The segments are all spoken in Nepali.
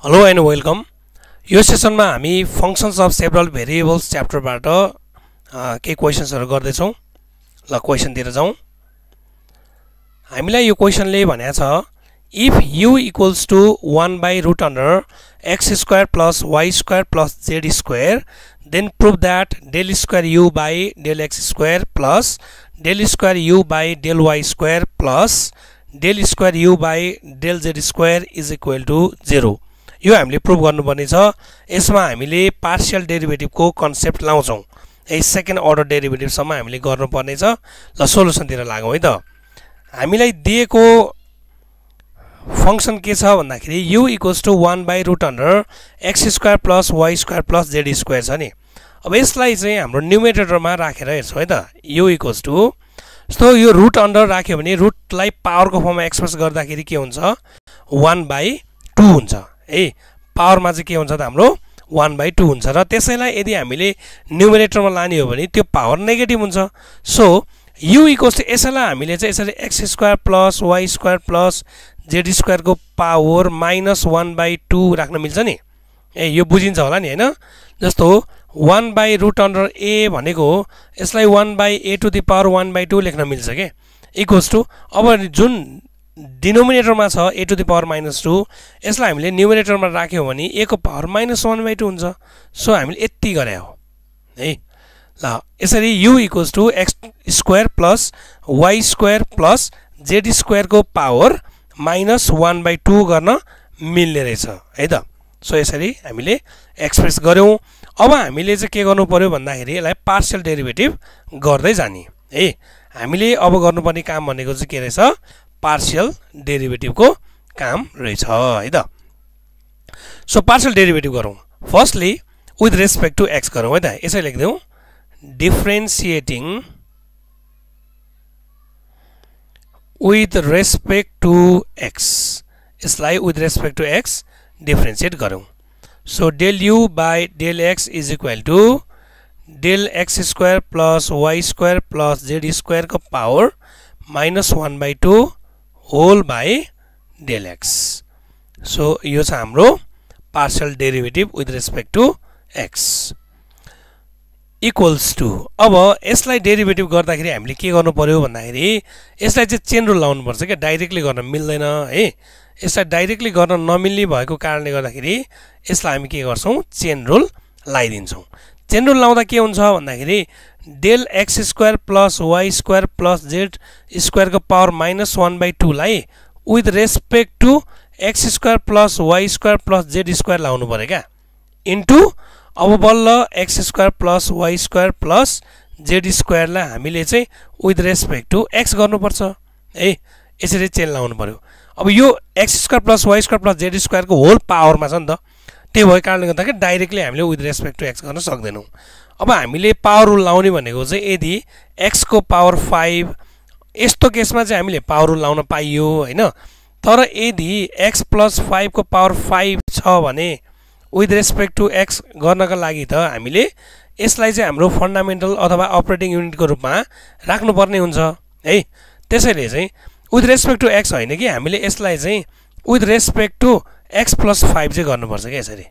Hello and welcome. यो सेसनमा हामी functions of several variables च्याप्टरबाट केही क्वेशन्सहरु गर्दै छौं। ल क्वेशन तिर जाउँ। हामीलाई यो क्वेशनले भनेको छ if u equals to 1 by root under x square plus y square plus z square then prove that del square u by del x square plus del square u by del y square plus del square u by del z square is equal to 0. यो हामीले प्रुभ गर्नुपर्ने छ। यसमा हामीले पार्शियल डेरिभेटिभ को कन्सेप्ट लाउँछौं। ए सेकेन्ड अर्डर डेरिभेटिभ सम्म हामीले गर्नुपर्ने छ। ल सोलुसन तिर लागौं है त। हामीलाई दिएको फंक्सन के छ भन्दाखेरि u equals to 1 by root under x square plus y square plus z square छ नि। अब यसलाई चाहिँ हाम्रो न्युमेरेटरमा राखेर हेर्छौं है त। u equals to सो यो रुट अन्डर राख्यो भने रुटलाई पावरको फर्ममा एक्सप्रेस गर्दाखेरि के हुन्छ 1 by 2 हुन्छ। ए पावरमा चाहिँ के हुन्छ त हाम्रो 1 by 2 हुन्छ र त्यसैलाई यदि हामीले न्युमेरेटरमा लाने हो भने त्यो पावर नेगेटिभ हुन्छ। सो u इक्वल्स टु यसैलाई हामीले चाहिँ यसरी x square plus y square plus z square को पावर माइनस 1 by 2 राख्न मिल्छ नि। ए यो बुझिन्छ होला नि हैन। जस्तो 1 by root under a भनेको यसलाई 1 by a to the power 1 by 2 लेख्न मिल्छ के इक्वल्स टु अब जुन डिनोमिनेटरमा छ a to the power minus 2 यसलाई हामीले न्युमेरेटरमा राख्यौं भने a को पावर minus 1 by 2 हुन्छ। सो हामीले यति गरे हो है। ल यसरी u equals to x square plus y square plus z square को पावर minus 1 by 2 गर्न मिल्ने रहेछ है त। सो यसरी हामीले एक्सप्रेस गर्यौं। अब हामीले चाहिँ के गर्नु पर्यो भन्दाखेरि यसलाई पार्शियल डेरिभेटिभ गर्दै जाने है। हामीले अब गर्नुपर्ने काम भनेको चाहिँ के रहेछ पार्शियल डेरिभेटिभ को काम रहेछ है त। सो पार्शियल डेरिभेटिभ गरौँ। Firstly with respect to x गरौँ है त। यसै लेख्दियौ differentiating with respect to x। यसलाई with respect to x differentiate गरौँ। So del u by del x is equal to del x square plus y square plus z square को power minus 1 by 2 whole by del x। So यो छ हाम्रो partial derivative with respect to x equals to. अब यसलाई डेरिभेटिभ गर्दाखेरि हामीले के गर्नु पर्यो भन्दाखेरि यसलाई चाहिँ चेन रुल लाउनु पर्छ के डाइरेक्टली गर्न मिल्दैन है। यसलाई डाइरेक्टली गर्न नमिल्ने भएको कारणले गर्दाखेरि यसलाई हामी के गर्छौं चेन रुल लगाइदिन्छौं। चेन रुल लाउँदा के हुन्छ भन्दाखेरि del x square plus y square plus z square को पावर minus 1 by 2 लाई with respect to x square plus y square plus z square लाउनु पर्यो क्या इन्टु अब बल्ल x square plus y square plus z square लाई हामीले चाहिँ विथ रेस्पेक्ट टु x गर्नुपर्छ है। यसरी चेन लाउनु पर्यो। अब यो x square plus y square plus z square को होल पावरमा छ नि त। त्यही भएको कारणले गर्दाखेरि डाइरेक्टली हामीले विथ रेस्पेक्ट टु x गर्न सक्दैनौं। अब हामीले पावर रुल लाउने भनेको चाहिँ यदि x को पावर 5 यस्तो केसमा चाहिँ हामीले पावर रुल लाउन पाइयो हैन। तर यदि x प्लस 5 को पावर 5 छ भने विथ रेस्पेक्ट टु x गर्नका लागि त हामीले यसलाई चाहिँ हाम्रो फन्डामेन्टल अथवा अपरेटिङ युनिटको रूपमा राख्नुपर्ने हुन्छ है। त्यसैले चाहिँ विथ रेस्पेक्ट टु x हैन कि हामीले यसलाई चाहिँ with respect to x plus 5 चाहिँ गर्नुपर्छ के यसरी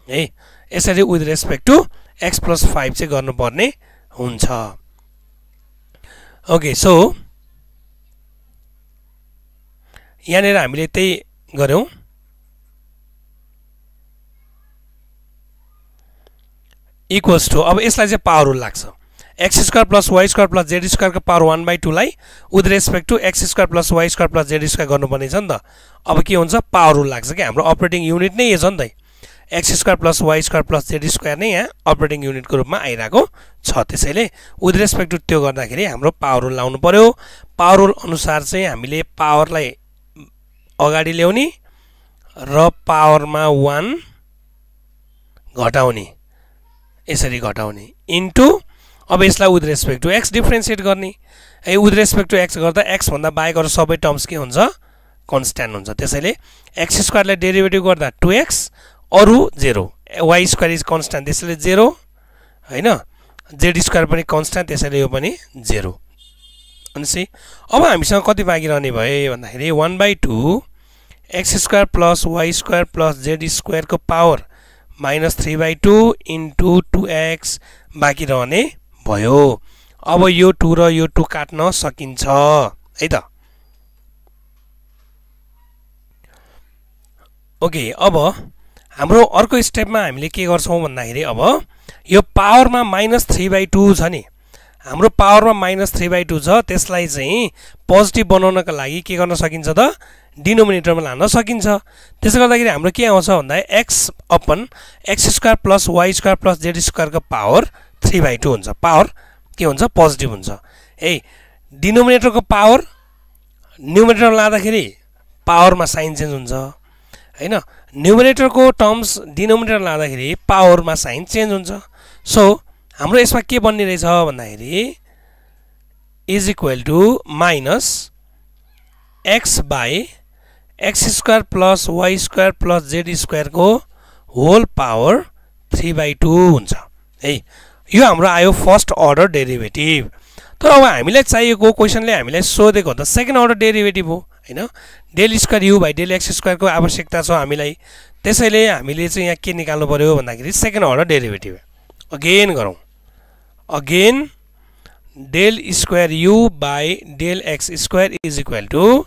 है। यसरी with respect to x plus 5 चाहिँ गर्नुपर्ने हुन्छ। ओके सो यहाँनिर हामीले त्यही गर्यौं। इक्वल्स टु अब यसलाई चाहिँ पावर रुल लाग्छ x square plus y square plus z square को पावर 1 by 2 लाई with respect to x square plus y square plus z square गर्नुपर्ने छ नि त। अब के हुन्छ पावर रुल लाग्छ के हाम्रो अपरेटिङ युनिट नै यो छ नि त। x square plus y square plus z square नै यहाँ अपरेटिङ युनिटको रूपमा आइराको छ। त्यसैले विथ रेस्पेक्ट टु त्यो गर्दाखेरि हाम्रो पावर रुल लाउनु पर्यो। पावर रुल अनुसार चाहिँ हामीले पावरलाई अगाडि ल्याउने र पावरमा 1 घटाउने यसरी घटाउने इन्टु अब यसलाई with respect to x differentiate गर्ने है। विथ रेस्पेक्ट टु x गर्दा x भन्दा बाहेक अरु सबै टर्म्स के हुन्छ कन्स्ट्यान्ट हुन्छ। त्यसैले x स्क्वायर लाई डेरिभेटिभ गर्दा 2x अरु 0 y स्क्वायर इज कन्स्ट्यान्ट त्यसैले 0 हैन। z स्क्वायर पनि कन्स्ट्यान्ट त्यसैले यो पनि 0। अनि अब हामीसँग कति बाँकी रहने भए भन्दाखेरि 1 by 2 x square plus y square plus z स्क्वायरको पावर -3/2 इन्टु 2x बाँकी रहने भयो। अब यो 2 र यो 2 काट्न सकिन्छ है त। ओके, अब हाम्रो अर्को स्टेपमा हामीले के गर्छौं भन्दाखेरि अब यो पावरमा -3/2 छ नि, हाम्रो पावरमा -3/2 छ, त्यसलाई चाहिँ पोजिटिभ बनाउनका लागि के गर्न सकिन्छ त, डिनोमिनेटरमा लान सकिन्छ। त्यसो गर्दाखेरि हाम्रो के आउँछ भन्दा x upon x square plus y square plus z स्क्वायरको पावर 3/2 हुन्छ। पावर के हुन्छ, पोजिटिभ हुन्छ। ए डिनोमिनेटरको पावर न्युमिनेटरमा लाँदाखेरि पावरमा साइन चेन्ज हुन्छ हैन, न्युमिनेटरको टर्म्स डिनोमिनेटर लाँदाखेरि पावरमा साइन चेन्ज हुन्छ। सो हाम्रो यसमा के बन्ने रहेछ भन्दाखेरि is equal to minus x by x square plus y square plus z स्क्वायरको होल पावर 3/2 हुन्छ है। यो हाम्रो आयो फर्स्ट अर्डर डेरिभेटिभ। तर अब हामीलाई चाहिएको क्वेसनले हामीलाई सोधेको त सेकेन्ड अर्डर डेरिभेटिभ हो हैन, del square u by del x स्क्वायरको आवश्यकता छ हामीलाई। त्यसैले हामीले चाहिँ यहाँ के निकाल्नु पर्यो भन्दाखेरि सेकेन्ड अर्डर डेरिभेटिभ। अगेन गरौँ, again del square u by del x square is equal to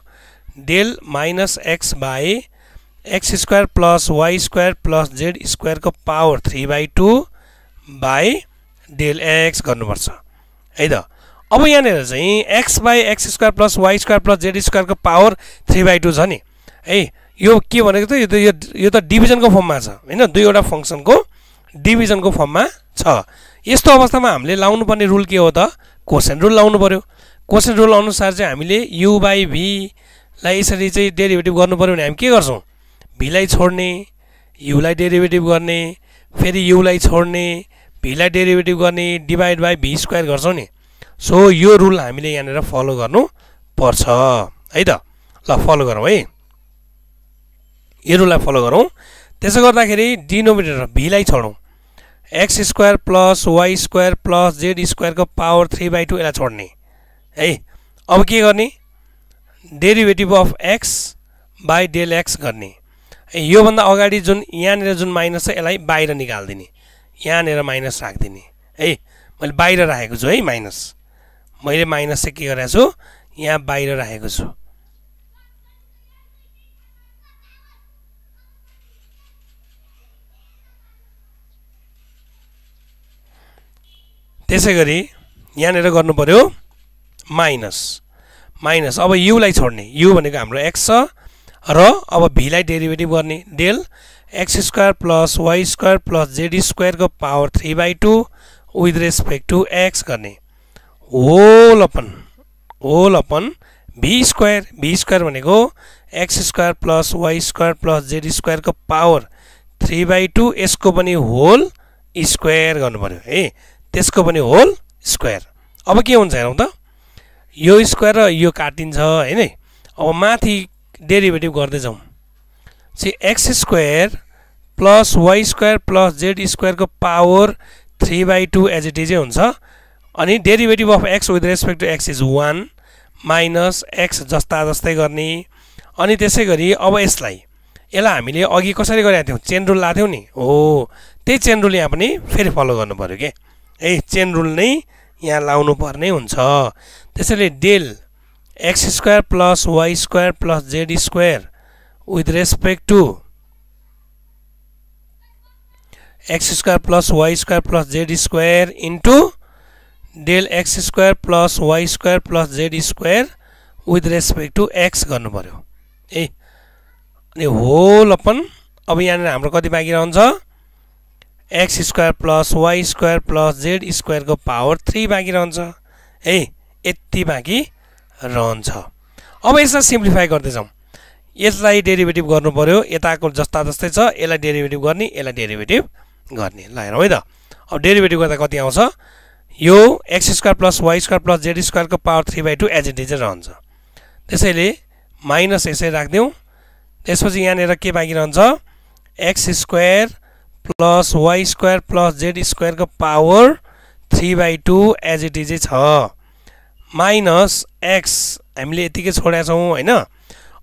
del minus x by x square plus y square plus z स्क्वायरको पावर 3/2 बाई डेल x गर्नुपर्छ है त। अब यहाँनिर चाहिँ x by x square plus y square plus z स्क्वायरको पावर 3/2 छ नि है, यो के भनेको त यो त डिभिजनको फर्ममा छ हैन, दुईवटा फंक्सनको डिभिजनको फर्ममा छ। यस्तो अवस्थामा हामीले लाउनु पर्ने रुल के हो त, कोसेन्ट रुल लाउनु पर्यो। कोसेन्ट रुल अनुसार चाहिँ हामीले u बाई v लाई यसरी चाहिँ डेरिभेटिभ गर्नु पर्यो भने हामी के गर्छौं, v लाई छोड्ने, u लाई डेरिभेटिभ गर्ने, फेरि u लाई छोड्ने, v लाई डेरिभेटिभ गर्ने, डिभाइड बाई v स्क्वायर गर्छौं नि। सो यो रुल हामीले यहाँनिर फलो गर्नु पर्छ है त। ल फलो गरौँ है, यो रुललाई फलो गरौँ। त्यसो गर्दाखेरि डिनोमिनेटर v लाई छोडौँ, x square plus y square plus z स्क्वायरको पावर 3/2 यसलाई छोड्ने है। अब के गर्ने, derivative of x by del x गर्ने। यो भन्दा अगाडि जुन यहाँनिर जुन माइनस छ यसलाई बाहिर निकाल्दिने, यहाँनिर माइनस राख्दिने है। मैले बाहिर राखेको छु है, माइनस मैले माइनस चाहिँ के गरेको छु, यहाँ बाहिर राखेको छु। त्यसैगरी यहाँनिर गर्नु पर्यो माइनस माइनस। अब u लाई छोड्ने, u भनेको हाम्रो x छ र अब v लाई डेरिभेटिभ गर्ने, del x square plus y square plus z स्क्वायरको power 3/2 with respect to x गर्ने, होल अपन v स्क्वायर भनेको x square plus y square plus z स्क्वायरको पावर 3/2 यसको पनि होल स्क्वायर गर्नु पर्यो है, त्यसको पनि होल स्क्वायर। अब के हुन्छ हेरौँ त, यो स्क्वायर र यो काटिन्छ हैन। अब माथि डेरिभेटिभ गर्दै जाउँ, चाहिँ x square plus y square plus z स्क्वायरको पावर 3/2 एज इट इज हुन्छ। अनि derivative of x with respect to x is 1 minus x जस्ता जस्तै गर्ने। अनि त्यसैगरी अब यसलाई हामीले अघि कसरी गरेका थियौँ, चेन रुल लाथ्यौँ नि, हो त्यही चेन रुल यहाँ पनि फेरि फलो गर्नु पर्यो के, ए चेन रुल नै यहाँ लाउनु पर्ने हुन्छ। त्यसैले del x square plus y square plus z square with respect to x square plus y square plus z square into del x square plus y square plus z square with respect to x गर्नु पर्यो ए। अनि होल अपन, अब यहाँनिर हाम्रो कति बाँकी रहन्छ, x square plus y square plus z स्क्वायरको पावर 3 बाँकी रहन्छ है, यति बाँकी रहन्छ। अब यसलाई सिम्प्लिफाई गर्दै जाउँ, यसलाई डेरिभेटिभ गर्नु पर्यो, यताको जस्ता जस्तै छ, यसलाई डेरिभेटिभ गर्ने, यसलाई डेरिभेटिभ गर्ने। ल हेरौँ है त, अब डेरिभेटिभ गर्दा कति आउँछ, यो x square plus y square plus z स्क्वायरको पावर 3/2 एज इट इज रहन्छ। त्यसैले माइनस यसै राख्दिउँ, त्यसपछि यहाँनिर के बाँकी रहन्छ, x square plus y square plus z स्क्वायरको पावर 3/2 एज इट इज छ, माइनस x हामीले यतिकै छोडेका छौँ हैन।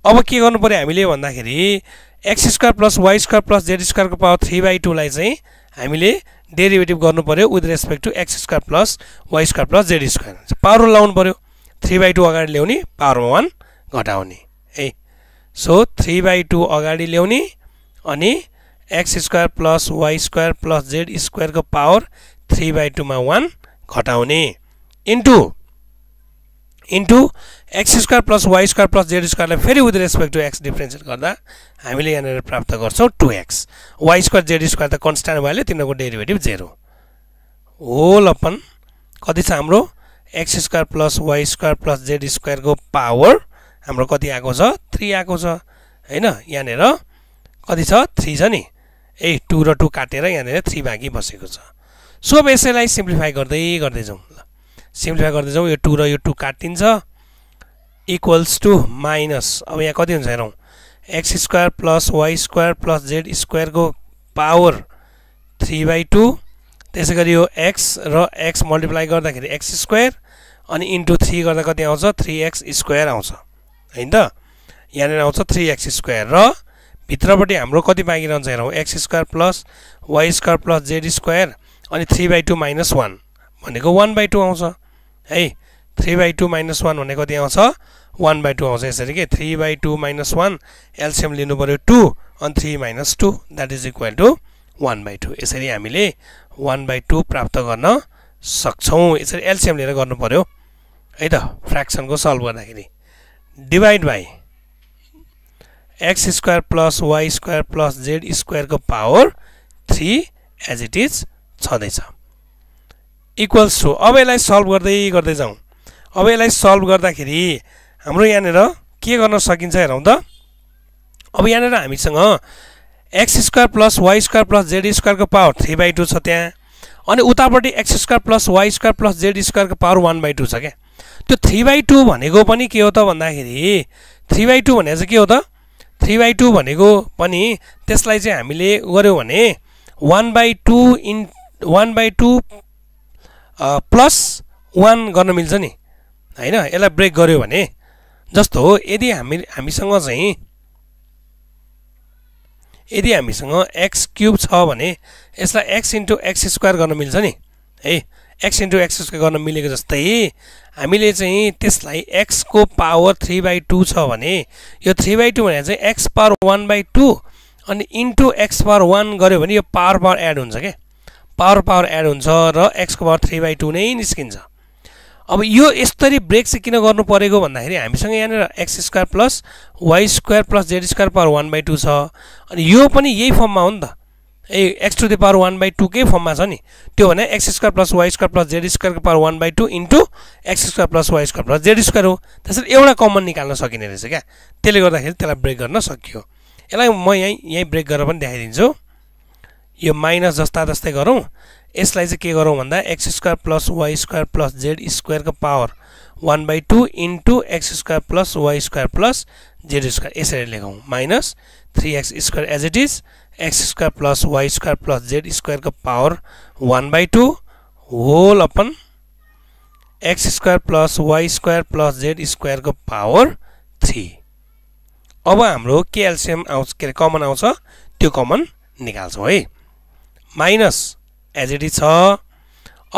अब के गर्नु पर्यो हामीले भन्दाखेरि x square plus y square plus z स्क्वायरको पावर 3/2 लाई चाहिँ हामीले डेरिभेटिभ गर्नु पर्यो with respect to x square plus y square plus z square power लाउनु पर्यो 3/2 अगाडि ल्याउने पावरमा 1 घटाउने है सो 3/2 अगाडि ल्याउने अनि x square plus y square plus z स्क्वायरको पावर 3/2 मा 1 घटाउने into x square plus y square plus z स्क्वायरलाई फेरि with respect to x differentiate गर्दा हामीले यहाँनिर प्राप्त गर्छौँ 2x y square z square त कन्स्ट्यान्ट भइहाल्यो तिनीहरूको डेरिभेटिभ 0 होल अपन कति छ हाम्रो x square plus y square plus z स्क्वायरको पावर हाम्रो कति आएको छ 3 आएको छ हैन यहाँनिर कति छ 3 छ नि 2 र 2 काटेर यहाँनिर 3 बाँकी बसेको छ सो अब यसैलाई सिम्प्लिफाई गर्दै जाउँ ल सिम्प्लिफाई गर्दै जाउँ यो 2 र यो 2 काटिन्छ इक्वल्स टु माइनस अब यहाँ कति हुन्छ हेरौँ x square plus y square plus z स्क्वायरको पावर 3/2 त्यसै गरी यो x र x मल्टिप्लाई गर्दाखेरि x स्क्वायर अनि इन्टु 3 गर्दा कति आउँछ 3x स्क्वायर आउँछ हैन त यहाँनिर आउँछ 3x स्क्वायर र भित्रपट्टि हाम्रो कति बाँकी रहन्छ हेरौँ x square plus y square plus z square अनि 3/2 माइनस 1 भनेको 1/2 आउँछ है 3/2 माइनस 1 भनेको कति आउँछ 1/2 आउँछ यसरी के 3/2 माइनस 1 एलसिएम लिनु पर्यो 2 अनि 3 minus 2 that is equal to 1/2 यसरी हामीले 1/2 प्राप्त गर्न सक्छौँ यसरी एलसिएम लिएर गर्नु पर्यो है त फ्र्याक्सनको सल्भ गर्दाखेरि divide by x square plus y square plus z स्क्वायरको पावर 3 एज इट इज छँदैछ इक्वल्स टु अब यसलाई सल्भ गर्दै जाउँ अब यसलाई सल्भ गर्दाखेरि हाम्रो यहाँनिर के गर्न सकिन्छ हेरौँ त अब यहाँनिर हामीसँग x square plus y square plus z स्क्वायरको पावर 3/2 छ त्यहाँ अनि उतापट्टि x square plus y square plus z स्क्वायरको पावर 1/2 छ क्या त्यो 3/2 भनेको पनि के हो त भन्दाखेरि 3/2 भनेको चाहिँ के हो त 3/2 भनेको पनि त्यसलाई चाहिँ हामीले गर्यौँ भने 1/2 प्लस 1 गर्न मिल्छ नि हैन यसलाई ब्रेक गर्यो भने जस्तो हो यदि हामीसँग चाहिँ यदि हामीसँग x क्यूब छ भने यसलाई x इन्टु x स्क्वायर गर्न मिल्छ नि है x इन्टु x स्क्वायर गर्न मिलेको जस्तै हामीले चाहिँ त्यसलाई x को पावर 3/2 छ भने यो 3/2 भने चाहिँ x पावर 1/2 अनि इन्टु x पावर 1 गर्यो भने यो पावर एड हुन्छ के पावर एड हुन्छ र x को पावर 3/2 नै निस्किन्छ अब यो यसरी ब्रेक चाहिँ किन गर्नु परेको भन्दाखेरि हामीसँग यहाँनिर x square plus y square plus z square power 1/2 छ अनि यो पनि यही फर्ममा हो नि त एक्स टु द पावर 1/2 कै फर्ममा छ नि त्यो भने x square plus y square plus z स्क्वायरको power 1/2 into x square plus y square plus z square हो त्यसरी एउटा कमन निकाल्न सकिने रहेछ क्या त्यसले गर्दाखेरि त्यसलाई ब्रेक गर्न सकियो यसलाई म यही ब्रेक गरेर पनि देखाइदिन्छु यो माइनस जस्तै गरौँ यसलाई चाहिँ के गरौँ भन्दा x square plus y square plus z स्क्वायरको power 1/2 into x square plus y square plus z square यसरी लेखौँ minus 3x square as it is x square plus y square plus z स्क्वायरको power 1/2 whole upon x square plus y square plus z स्क्वायरको पावर 3 अब हाम्रो के एलसिएम आउँछ के कमन आउँछ त्यो कमन निकाल्छौँ है माइनस एज इट इज छ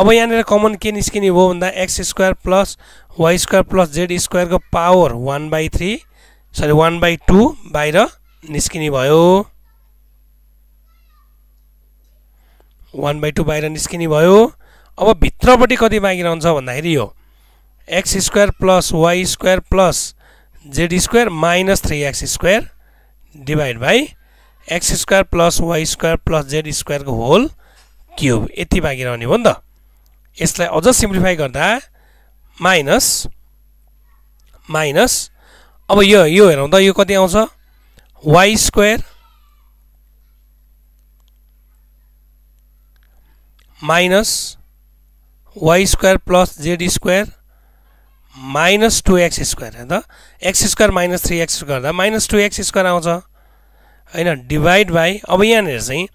अब यहाँनिर कमन के निस्किने भयो भन्दा x square plus y square plus z स्क्वायरको पावर 1/2 बाहिर निस्किने भयो 1/2 बाहिर निस्किने भयो अब भित्रपट्टि कति बाँकी रहन्छ भन्दाखेरि यो x square plus y square plus z square minus 3x square divide by x square plus y square plus z स्क्वायरको होल क्यूब यति बाँकी रहने हो नि त यसलाई अझ सिम्प्लिफाई गर्दा माइनस अब यो हेरौँ त यो कति आउँछ y square minus y square plus z square minus 2x square है त एक्स स्क्वायर माइनस 3x गर्दा माइनस 2x स्क्वायर आउँछ हैन डिभाइड बाई अब यहाँनिर चाहिँ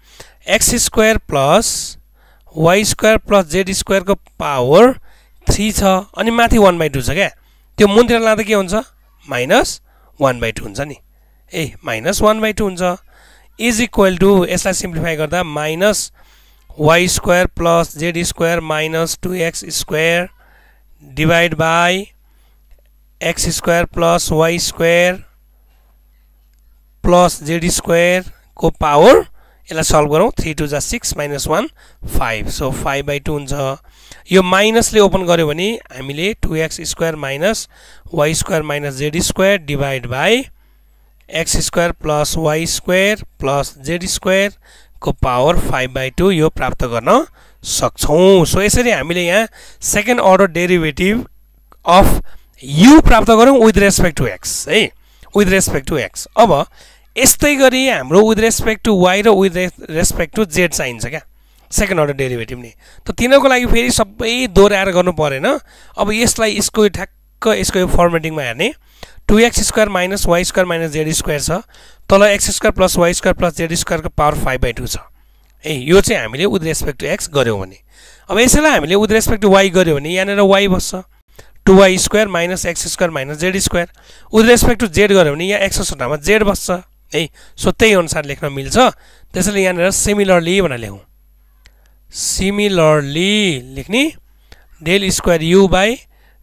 x square plus y square plus z स्क्वायरको पावर 3 छ अनि माथि 1/2 छ क्या त्यो मुन्तिर लाँदा के हुन्छ माइनस 1/2 हुन्छ नि माइनस 1/2 हुन्छ इज इक्वल टु यसलाई सिम्प्लिफाई गर्दा minus y square plus z square minus 2x square divide by x square plus y square plus z square को पावर यसलाई सल्भ गरौँ 3 2 जा 6 minus 1 5 सो 5/2 हुन्छ यो माइनसले ओपन गर्यो भने हामीले 2x square minus y square minus z square divide by x square plus y square plus z square को पावर 5/2 यो प्राप्त गर्न सक्छौं सो यसरी हामीले यहाँ second order derivative of u प्राप्त गरौँ विथ रेस्पेक्ट टु x है विथ रेस्पेक्ट टु x अब यस्तै गरी हाम्रो विथ रेस्पेक्ट टु y र विथ रेस्पेक्ट टु z चाहिन्छ क्या सेकेन्ड अर्डर डेरिभेटिभ नि त तिनीहरूको लागि फेरि सबै दोहोऱ्याएर गर्नु परेन अब यसलाई यसको ठ्याक्क यसको फर्मेटिङमा हेर्ने 2x square minus y square minus z square छ तल x square plus y square plus z स्क्वायरको पावर 5/2 छ यो चाहिँ हामीले विथ रेस्पेक्ट टु x गर्यौँ भने अब यसैलाई हामीले विथ रेस्पेक्ट टु y गर्यो भने यहाँनिर y बस्छ 2y square minus x square minus z square with respect to z गर्यो भने यहाँ x को सट्टामा z बस्छ सो त्यही अनुसार लेख्न मिल्छ त्यसैले यहाँनिर सिमिलरली भनेर लेखौँ सिमिलरली लेख्ने del square u by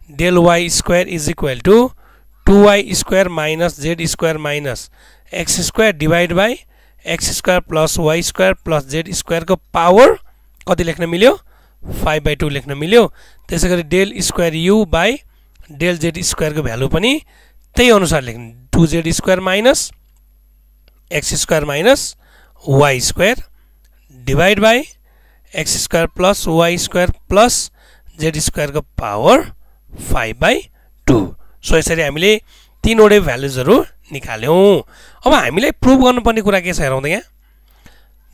del y square is equal to 2y square minus z square minus x square divide by x square plus y square plus z square को पावर कति लेख्न मिल्यो 5/2 लेख्न मिल्यो त्यसै गरी del square u by del z square को भ्यालु पनि त्यही अनुसार लेख्ने 2z square minus x square minus y square divide by x square plus y square plus z square को पावर 5/2 सो यसरी हामीले तीनवटै भ्यालुजहरू निकाल्यौं अब हामीले प्रुभ गर्नुपर्ने कुरा के छ हेरौँ त यहाँ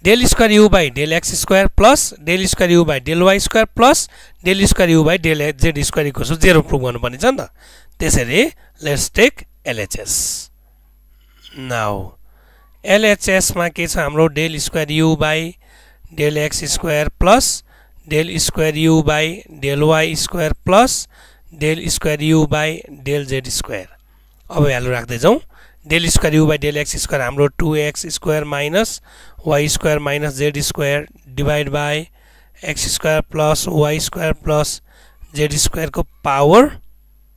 del square u by del x square plus del square u by del y square plus del square u by del z square equals 0 prove गर्नुपर्ने छ नि त त्यसैले let's take LHS now LHS मा के छ हाम्रो del square u by del x square plus del square u by del y square plus del square u by del z square अब भ्यालु राख्दै जाउँ del square u by del x square हाम्रो 2x square minus y square minus z square divide by x square plus y square plus z square को पावर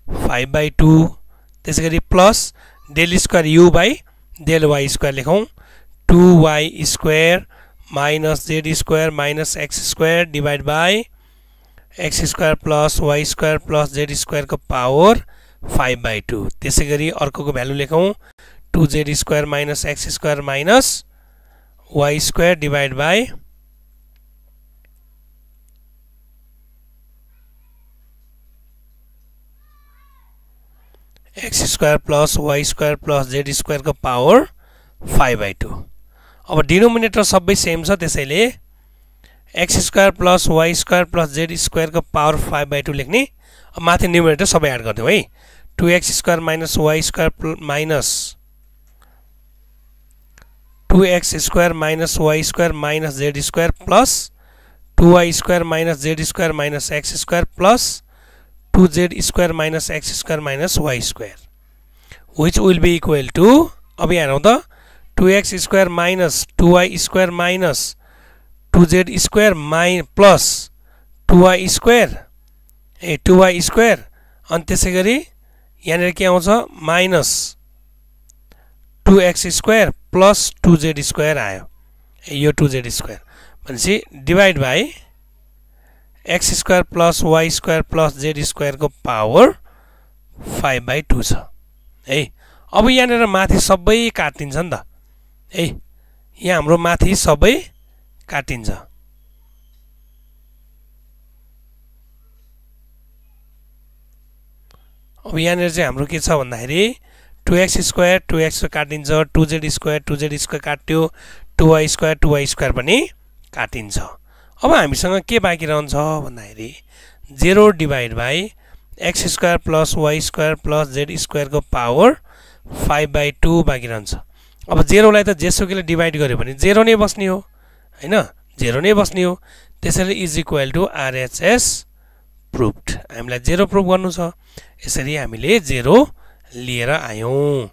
5/2 त्यसै गरी plus del square u by del y square लेखौँ 2y square minus z square minus x square divide by x square plus y square plus z square को पावर 5/2 त्यसै गरी अर्कोको भ्यालु लेखौँ 2z square minus x square minus y square divide by x square plus y square plus z square को पावर 5/2 अब डिनोमिनेटर सबै सेम छ त्यसैले x square plus y square plus z square को पावर 5/2 लेख्ने अब माथि न्युमिनेटर सबै एड गर्दियौ है 2x square minus y square minus 2x square minus y square minus z square plus 2y square minus z square minus x square plus 2z square minus x square minus y square which will be equal to अब यहाँ हेरौँ त 2x square minus 2y square minus 2z square plus 2y square 2y square अनि त्यसै गरी यहाँनिर के आउँछ minus 2x square plus 2z square आयो यो 2z स्क्वायर भनेपछि divide by x square plus y square plus z square को पावर 5/2 छ है अब यहाँनिर माथि सबै काटिन्छ नि त है यहाँ हाम्रो माथि सबै काटिन्छ अब यहाँनिर चाहिँ हाम्रो के छ भन्दाखेरि 2x स्क्वायर 2x काटिन्छ 2z स्क्वायर काट्यो 2y स्क्वायर पनि काटिन्छ अब हामीसँग के बाँकी रहन्छ भन्दाखेरि 0 divide by x square plus y square plus z square को पावर 5/2 बाँकी रहन्छ अब 0 लाई त जेसुकैले डिवाइड गर्यो भने 0 नै बस्ने हो हैन 0 नै बस्ने हो त्यसैले is equal to RHS proved हामीलाई 0 प्रुभ गर्नु छ यसरी हामीले 0 लिएर आयौं